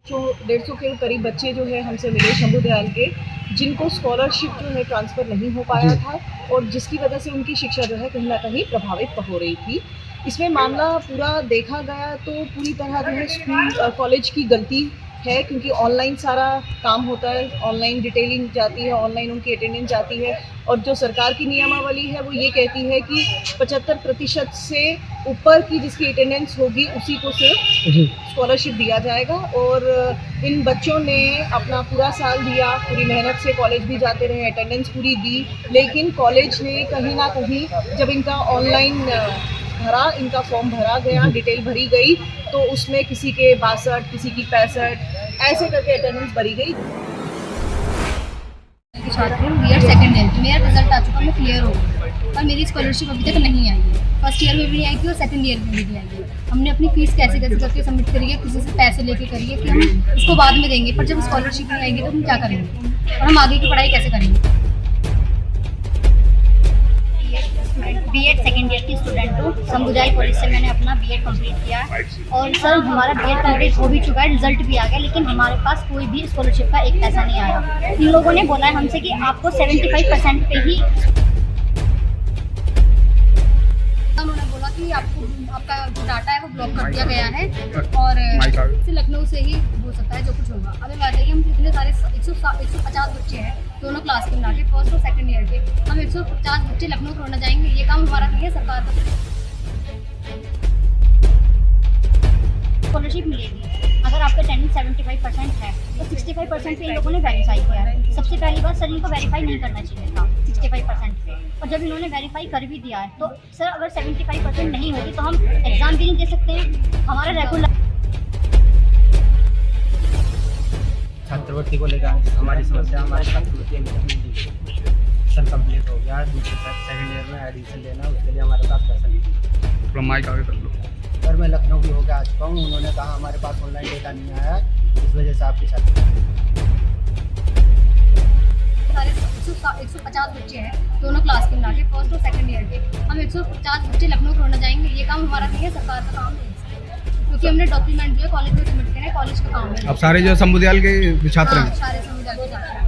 जो 150 के करीब बच्चे जो है हमसे मिले शंभू दयाल के, जिनको स्कॉलरशिप जो है ट्रांसफ़र नहीं हो पाया था और जिसकी वजह से उनकी शिक्षा जो है कहीं न कहीं प्रभावित हो रही थी। इसमें मामला पूरा देखा गया तो पूरी तरह जो है स्कूल कॉलेज की गलती है, क्योंकि ऑनलाइन सारा काम होता है, ऑनलाइन डिटेलिंग जाती है, ऑनलाइन उनकी अटेंडेंस जाती है और जो सरकार की नियमावली है वो ये कहती है कि 75% से ऊपर की जिसकी अटेंडेंस होगी उसी को सिर्फ स्कॉलरशिप दिया जाएगा। और इन बच्चों ने अपना पूरा साल दिया, पूरी मेहनत से कॉलेज भी जाते रहे, अटेंडेंस पूरी दी, लेकिन कॉलेज ने कहीं ना कहीं जब इनका ऑनलाइन भरा, इनका फॉर्म भरा गया, डिटेल भरी गई, तो उसमें किसी के 62, किसी की 65, ऐसे करके अटेंडेंस भरी गई। छात्र हूँ बीएड सेकंड ईयर, मेरा रिजल्ट आ चुका, मैं क्लियर हो गई और मेरी स्कॉलरशिप अभी तक नहीं आई है। फर्स्ट ईयर में भी नहीं आई थी और सेकंड ईयर में भी नहीं आई है। हमने अपनी फीस कैसे करके सबमिट करी है, किसी से पैसे लेके करी है कि हम उसको बाद में देंगे, पर जब स्कॉलरशिप नहीं आएगी तो हम क्या करेंगे और हम आगे की पढ़ाई कैसे करेंगे। बीएड सेकेंड ईयर की स्टूडेंट हूँ। शंभू कॉलेज से मैंने अपना बीएड कंप्लीट किया और सर हमारा बीएड कंप्लीट हो भी चुका है, रिजल्ट भी आ गया, लेकिन हमारे पास कोई भी स्कॉलरशिप का एक पैसा नहीं आया। इन लोगों ने बोला है हमसे कि आपको 75% पे ही, उन्होंने बोला कि आपका जो डाटा है वो ब्लॉक कर दिया गया है और लखनऊ से ही हो सकता है जो कुछ होगा। अभी बात है कि हम इतने सारे 150 बच्चे हैं दोनों क्लास के मिला के, फर्स्ट और सेकंड ईयर के, हम 150 बच्चे लखनऊ छोड़ना जाएंगे, ये काम हमारा नहीं है, सरकार का। स्कॉलरशिप मिलेगी अगर आपका अटेंडेंस 75% है तो 65% पे इन लोगों ने वेरीफाई किया है। सबसे पहली बात, सर इनको वेरीफाई नहीं करना चाहिए था 65% पे, और जब इन्होंने वेरीफाई कर भी दिया है तो सर अगर 75% नहीं होगी तो हम एग्ज़ाम भी नहीं दे सकते हैं। हमारा रेगुलर छात्रवृत्ति को लेकर हमारी समस्या, हमारी छात्रवृत्ति एडमिशन कंप्लीट हो गया, दूसरे सेकंड ईयर में एडमिशन लेना, उसके लिए हमारे पास पैसा नहीं। थोड़ा माइक आगे कर लो। सर मैं लखनऊ भी होकर आ चुका हूँ, उन्होंने कहा हमारे पास ऑनलाइन डेटा नहीं आया, इस वजह से आपके साथ सारे 150 बच्चे हैं दोनों क्लास के मिला के, फर्स्ट और सेकंड ईयर के, हम 150 बच्चे लखनऊ छोड़ना जाएंगे, ये काम हमारा नहीं है, सरकार का काम है, क्योंकि हमने डॉक्यूमेंट जो है कॉलेज में सबमिट किया है, कॉलेज का काम है। अब सारे जो शंभू दयाल के छात्र हैं, सारे शंभू दयाल के छात्र हैं।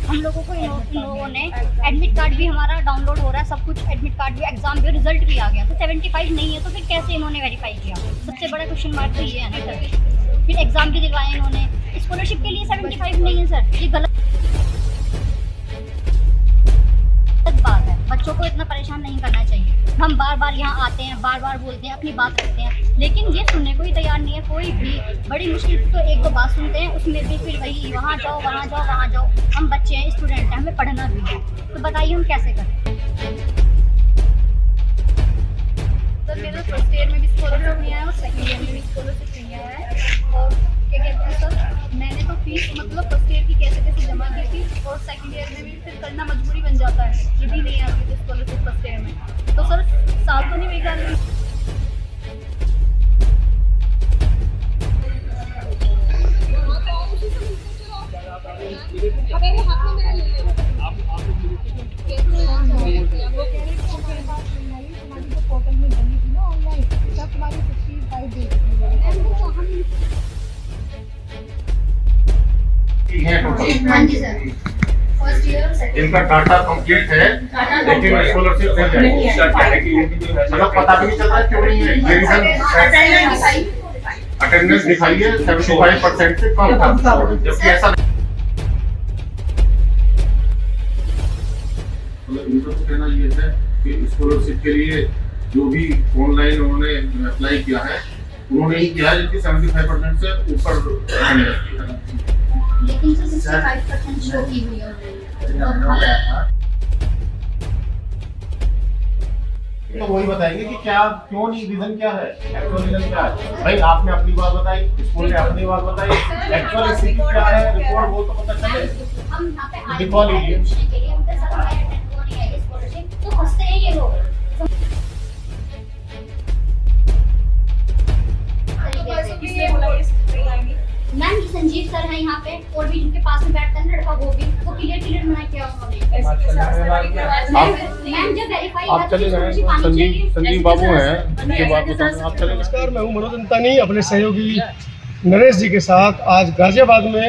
हम लोगों को इन लोगों ने एडमिट कार्ड भी हमारा डाउनलोड हो रहा है, सब कुछ, एडमिट कार्ड भी, एग्जाम भी, रिजल्ट भी आ गया, तो 75 नहीं है तो फिर कैसे इन्होंने वेरीफाई किया? सबसे बड़ा क्वेश्चन मार्क तो ये है ना सर। फिर एग्जाम भी दिलवाए इन्होंने, स्कॉलरशिप के लिए 75 नहीं है सर, ये गलत बात है। बच्चों को इतना परेशान नहीं करना चाहिए। हम बार बार यहाँ आते हैं, बार बार बोलते हैं, अपनी बात करते हैं, लेकिन ये सुनने को ही तैयार नहीं है कोई भी। बड़ी मुश्किल से तो एक दो बात सुनते हैं, उसमें भी फिर वही वहाँ जाओ वहाँ जाओ वहाँ जाओ। हम बच्चे हैं, स्टूडेंट हैं, हमें पढ़ना भी है, तो बताइए हम कैसे करें। सर मेरा फर्स्ट ईयर में भी स्कॉलरशिप नहीं आया और सेकंड ईयर में भी स्कॉलरशिप नहीं आया है। और क्या कहते हैं सर, मैंने तो फीस मतलब फर्स्ट ईयर की कैसे कैसे जमा की थी और सेकंड ईयर में भी फिर करना मजबूरी बन जाता है, ये भी नहीं आती थी स्कॉलरशिप फर्स्ट ईयर में, तो सर साल तो नहीं बेकार गई। हाँ जी सर, फर्स्ट ईयर सेकंड इनका डाटा कंप्लीट है, लेकिन स्कॉलरशिप मतलब पता भी नहीं चल रहा क्यों नहीं है। ये रीजन अटेंडेंस दिखाई है 75% से कम था, जबकि ऐसा मतलब इनका तो कहना ये है कि स्कॉलरशिप के लिए जो भी ऑनलाइन उन्होंने अप्लाई किया है उन्होंने ही किया है, जिनकी 75% से ऊपर है, लेकिन सर 65% शो की हुई है। तो वही बताएंगे कि क्या क्यों नहीं, रीजन क्या है, एक्चुअल रीजन क्या है। भाई आपने अपनी बात बताई, स्कूल ने अपनी बात बताई, एक्चुअल स्थिति क्या है, रिपोर्ट वो तो पता चले। हम यहाँ पे आए दिखवा लीजिए। पूछने के लिए, उनके साथ हमारे अटेंड को नहीं है स्कॉलरशिप, तो हंसते हैं ये लोग। किसने बोला ये नहीं आएगी? मैम संजीव सर है यहाँ पे, और भी जिनके पास में बैठता है लड़का वो क्लियर मना किया उन्होंने। मैम जब वेरीफाई आप चले गए संजीव बाबू हैं, उनके बाद आप चले गए। नमस्कार, मैं हूँ मनोज अंतानी अपने सहयोगी नरेश जी के साथ आज गाजियाबाद में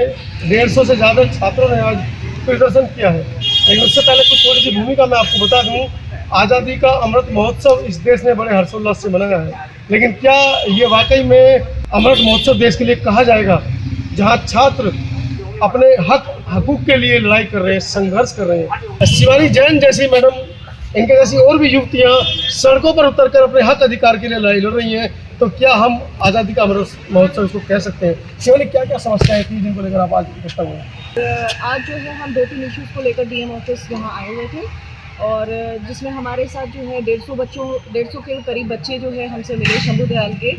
150 से ज़्यादा छात्रों ने आज प्रदर्शन किया है। लेकिन उससे पहले कुछ थोड़ी सी भूमिका मैं आपको बता दूं, आज़ादी का अमृत महोत्सव इस देश ने बड़े हर्षोल्लास से मनाया है, लेकिन क्या ये वाकई में अमृत महोत्सव देश के लिए कहा जाएगा जहाँ छात्र अपने हकूक़ के लिए लड़ाई कर रहे हैं, संघर्ष कर रहे हैं। शिवानी जैन जैसी मैडम, इनके जैसी और भी युवतियाँ सड़कों पर उतरकर अपने हक अधिकार के लिए लड़ाई लड़ रही हैं, तो क्या हम आज़ादी का अमृत महोत्सव इसको कह सकते हैं? शिवानी, क्या क्या समस्याएं थी जिनको लेकर आप आज इकट्ठा हुए हैं? आज जो है हम 2-3 इश्यूज़ को लेकर डीएम ऑफिस यहाँ आए हुए थे, और जिसमें हमारे साथ जो है 150 के करीब बच्चे जो है हमसे मिले शंभू दयाल के,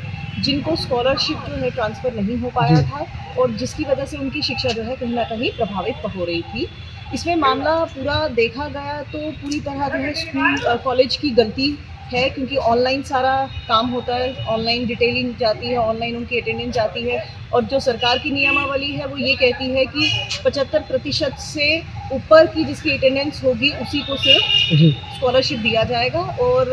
जिनको स्कॉलरशिप जो है ट्रांसफ़र नहीं हो पाया था, और जिसकी वजह से उनकी शिक्षा जो है कहीं ना कहीं प्रभावित हो रही थी। इसमें मामला पूरा देखा गया तो पूरी तरह जो है स्कूल कॉलेज की गलती है, क्योंकि ऑनलाइन सारा काम होता है, ऑनलाइन डिटेलिंग जाती है, ऑनलाइन उनकी अटेंडेंस जाती है, और जो सरकार की नियमावली है वो ये कहती है कि 75% से ऊपर की जिसकी अटेंडेंस होगी उसी को सिर्फ स्कॉलरशिप दिया जाएगा। और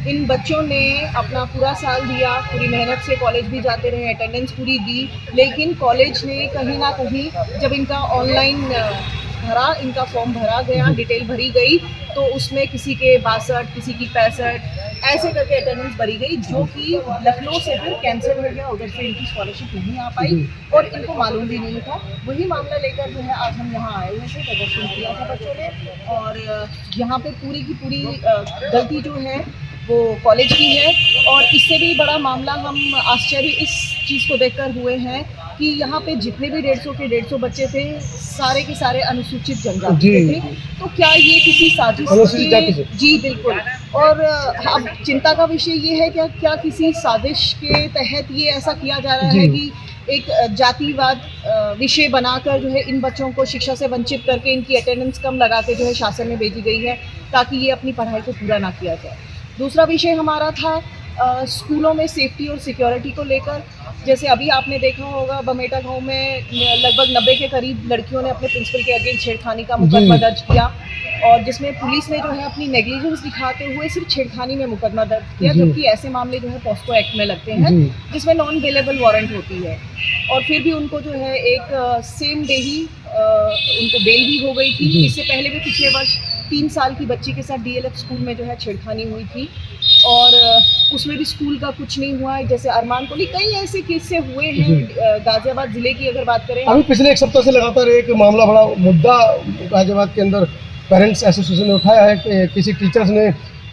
इन बच्चों ने अपना पूरा साल दिया, पूरी मेहनत से कॉलेज भी जाते रहे, अटेंडेंस पूरी दी, लेकिन कॉलेज ने कहीं ना कहीं जब इनका ऑनलाइन भरा, इनका फॉर्म भरा गया, डिटेल भरी गई, तो उसमें किसी के 62, किसी की 65 ऐसे करके अटेंडेंस भरी गई, जो कि लखनऊ से फिर कैंसिल हो गया, उधर से इनकी स्कॉलरशिप नहीं आ पाई और इनको मालूम भी नहीं था। वही मामला लेकर जो है आज हम यहाँ आए हुए थे, प्रदर्शन किया था बच्चों ने, और यहाँ पे पूरी की पूरी गलती जो है वो कॉलेज की है। और इससे भी बड़ा मामला हम आश्चर्य इस चीज़ को देखकर हुए हैं कि यहाँ पे जितने भी 150 बच्चे थे, सारे के सारे अनुसूचित जनजाति के थे। तो क्या ये किसी साजिश? जी बिल्कुल। और अब चिंता का विषय ये है क्या किसी साजिश के तहत ये ऐसा किया जा रहा है कि एक जातिवाद विषय बनाकर जो है इन बच्चों को शिक्षा से वंचित करके इनकी अटेंडेंस कम लगा के जो है शासन में भेजी गई है, ताकि ये अपनी पढ़ाई को पूरा ना किया जाए। दूसरा विषय हमारा था स्कूलों में सेफ्टी और सिक्योरिटी को लेकर। जैसे अभी आपने देखा होगा बमेटा गांव में लगभग 90 के करीब लड़कियों ने अपने प्रिंसिपल के अगेंस्ट छेड़खानी का मुकदमा दर्ज किया, और जिसमें पुलिस ने जो है अपनी नेग्लिजेंस दिखाते हुए सिर्फ छेड़खानी में मुकदमा दर्ज किया, जबकि ऐसे मामले जो है पॉस्को एक्ट में लगते हैं, जिसमें नॉन बेलेबल वारंट होती है। और फिर भी उनको जो है एक सेम डे ही उनको बेल भी हो गई थी। इससे पहले भी पिछले वर्ष 3 साल की बच्ची के साथ DLF स्कूल में जो है छेड़खानी हुई थी, और उसमें भी स्कूल का कुछ नहीं हुआ है। जैसे अरमान कोली, कई ऐसे किस्से हुए हैं गाजियाबाद ज़िले की अगर बात करें। अभी पिछले एक सप्ताह से लगातार एक मामला, बड़ा मुद्दा गाजियाबाद के अंदर पेरेंट्स एसोसिएशन ने उठाया है कि किसी टीचर्स ने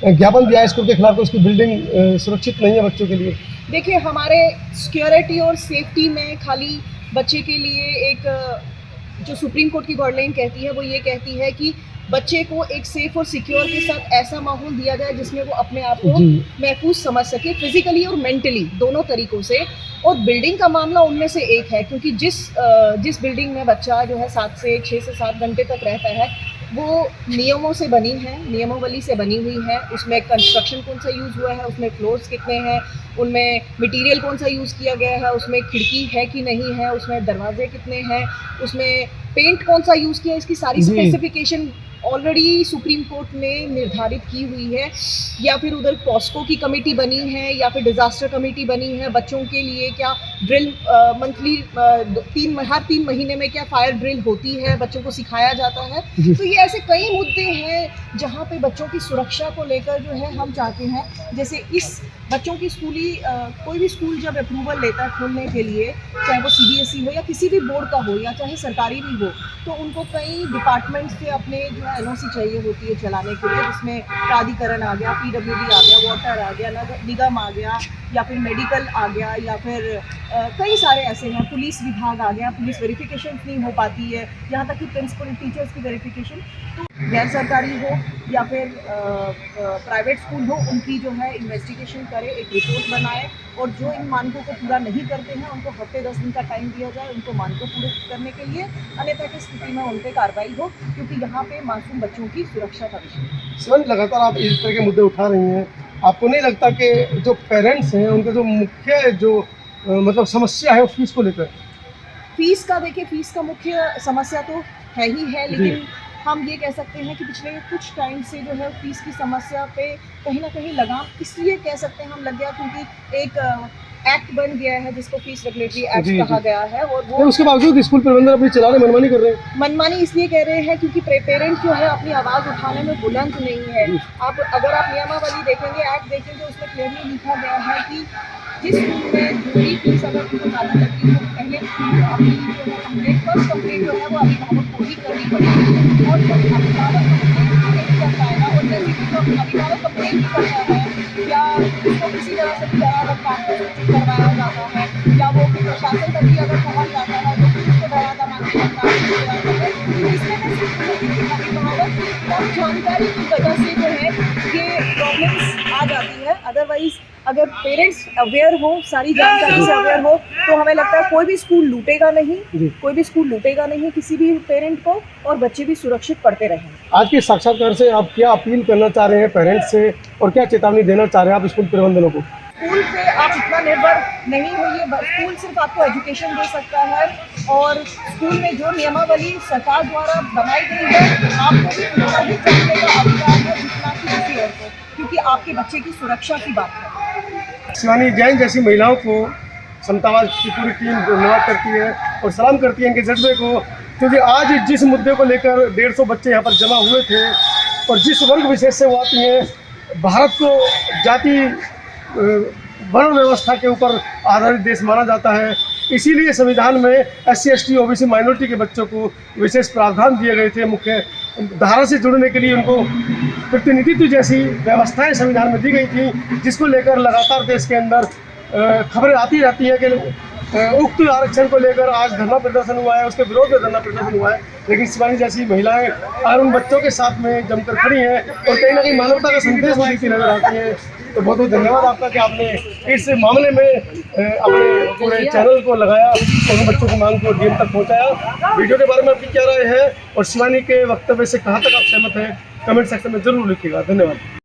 ज्ञापन दिया है स्कूल के खिलाफ, उसकी बिल्डिंग सुरक्षित नहीं है बच्चों के लिए। देखिए, हमारे सिक्योरिटी और सेफ्टी में खाली बच्चे के लिए एक जो सुप्रीम कोर्ट की गाइडलाइन कहती है वो ये कहती है कि बच्चे को एक सेफ और सिक्योर के साथ ऐसा माहौल दिया जाए जिसमें वो अपने आप को महफूज समझ सके, फिजिकली और मेंटली दोनों तरीकों से। और बिल्डिंग का मामला उनमें से एक है, क्योंकि जिस बिल्डिंग में बच्चा जो है 6 से 7 घंटे तक रहता है वो नियमों से बनी है, नियमावली से बनी हुई है। उसमें कंस्ट्रक्शन कौन सा यूज़ हुआ है, उसमें फ्लोर्स कितने हैं, उनमें मटेरियल कौन सा यूज़ किया गया है, उसमें खिड़की है कि नहीं है, उसमें दरवाजे कितने हैं, उसमें पेंट कौन सा यूज़ किया है, इसकी सारी स्पेसिफिकेशन ऑलरेडी सुप्रीम कोर्ट ने निर्धारित की हुई है। या फिर उधर पॉस्को की कमेटी बनी है, या फिर डिज़ास्टर कमेटी बनी है बच्चों के लिए। क्या ड्रिल मंथली हर 3 महीने में क्या फायर ड्रिल होती है, बच्चों को सिखाया जाता है। तो ये ऐसे कई मुद्दे हैं जहाँ पे बच्चों की सुरक्षा को लेकर जो है हम चाहते हैं, जैसे इस बच्चों की कोई भी स्कूल जब अप्रूवल लेता है खोलने के लिए, चाहे वो CBSE हो या किसी भी बोर्ड का हो या चाहे सरकारी भी हो, तो उनको कई डिपार्टमेंट से अपने जो है NOC चाहिए होती है चलाने के लिए, जिसमें प्राधिकरण आ गया, PWD आ गया, वाटर आ गया, निगम आ गया, या फिर मेडिकल आ गया, या फिर कई सारे ऐसे हैं, पुलिस विभाग आ गया, पुलिस वेरिफिकेशन नहीं हो पाती है, यहाँ तक कि प्रिंसिपल टीचर्स की वेरिफिकेशन। तो गैर सरकारी हो या फिर प्राइवेट स्कूल हो, उनकी जो है इन्वेस्टिगेशन करे, एक रिपोर्ट बनाए, और जो इन मानकों को पूरा नहीं करते हैं उनको हफ्ते 10 दिन का टाइम दिया जाए उनको मानकों पूरे करने के लिए, अन्यथा की स्थिति में उन पर कार्रवाई हो, क्योंकि यहाँ पे मासूम बच्चों की सुरक्षा का विषय है। शिवानी, लगातार आप इस तरह के मुद्दे उठा रही हैं, आपको नहीं लगता कि जो पेरेंट्स हैं उनका जो मुख्य मतलब समस्या है वो फीस को लेकर? फीस का देखिए, फीस का मुख्य समस्या तो है ही है, लेकिन हम ये कह सकते हैं कि पिछले कुछ टाइम से जो है फीस की समस्या पे कहीं ना कहीं लगाम इसलिए कह सकते हैं हम लग गया क्योंकि एक एक्ट बन गया है जिसको फीस रेगुलेटरी एक्ट कहा गया है, और वो उसके बावजूद स्कूल प्रबंधन अपनी चला रहे, मनमानी कर रहे हैं। मनमानी इसलिए कह रहे हैं क्योंकि पेरेंट्स जो है अपनी आवाज़ उठाने में बुलंद नहीं है। आप अगर आप नियमावली देखेंगे, एक्ट देखेंगे, उसमें क्लियरली लिखा गया है कि जिस स्कूल में थोड़ी फीस अगर उनको ज़्यादा लगती है तो पहले अपनी जो है कंप्लेंट, फर्स्ट कंप्लेंट जो है वो अभिभावक को ही करनी पड़ेगी, और जब अभिभावक कंप्लेंट नहीं कर पाएगा और जैसे कि अभिभावक कंप्लेंट नहीं करता है या उसको किसी तरह से डरा करवाया जाता है या वो प्रशासन तक भी अगर पहुँच जाता है तो फिर उसको डरा धमकी अभिभावक कम जानकारी की वजह से जो है ये प्रॉब्लम्स आ जाती है। अदरवाइज अगर पेरेंट्स अवेयर हो, सारी जानकारी से अवेयर हो, तो हमें लगता है कोई भी स्कूल लूटेगा नहीं, कोई भी स्कूल लूटेगा नहीं किसी भी पेरेंट को, और बच्चे भी सुरक्षित पढ़ते रहेंगे। आज के साक्षात्कार से आप क्या अपील करना चाह रहे हैं पेरेंट्स से, और क्या चेतावनी देना चाह रहे हैं आप स्कूल प्रबंधनों को? स्कूल पे आप इतना निर्भर नहीं होइए, स्कूल सिर्फ आपको एजुकेशन दे सकता है, और स्कूल में जो नियमावली सरकार द्वारा बनाई गई है आपको भी उतना ही जानने का अधिकार है जितना कि किसी और को, क्योंकि आपके बच्चे की सुरक्षा की बात है। शिवानी जैन जैसी महिलाओं को समतावाद की पूरी टीम धन्यवाद करती है और सलाम करती है इनके जज्बे को, क्योंकि आज जिस मुद्दे को लेकर 150 बच्चे यहाँ पर जमा हुए थे और जिस वर्ग विशेष से वो आती हैं, भारत को जाति वर्ण व्यवस्था के ऊपर आधारित देश माना जाता है, इसीलिए संविधान में SC ST OBC माइनॉरिटी के बच्चों को विशेष प्रावधान दिए गए थे। मुख्य धारा से जुड़ने के लिए उनको प्रतिनिधित्व जैसी व्यवस्थाएं संविधान में दी गई थी, जिसको लेकर लगातार देश के अंदर खबरें आती रहती हैं कि उक्त आरक्षण को लेकर आज धरना प्रदर्शन हुआ है, उसके विरोध में धरना प्रदर्शन हुआ है, लेकिन शिवानी जैसी महिलाएं और उन बच्चों के साथ में जमकर खड़ी हैं और कहीं ना कहीं मानवता का संदेश देती नजर आती है। तो बहुत बहुत धन्यवाद आपका कि आपने इस मामले में अपने पूरे चैनल को लगाया और उन बच्चों की मांग को DM तक पहुंचाया। वीडियो के बारे में आपकी क्या राय है और शिवानी के वक्तव्य से कहाँ तक आप सहमत हैं, कमेंट सेक्शन में जरूर लिखिएगा। धन्यवाद।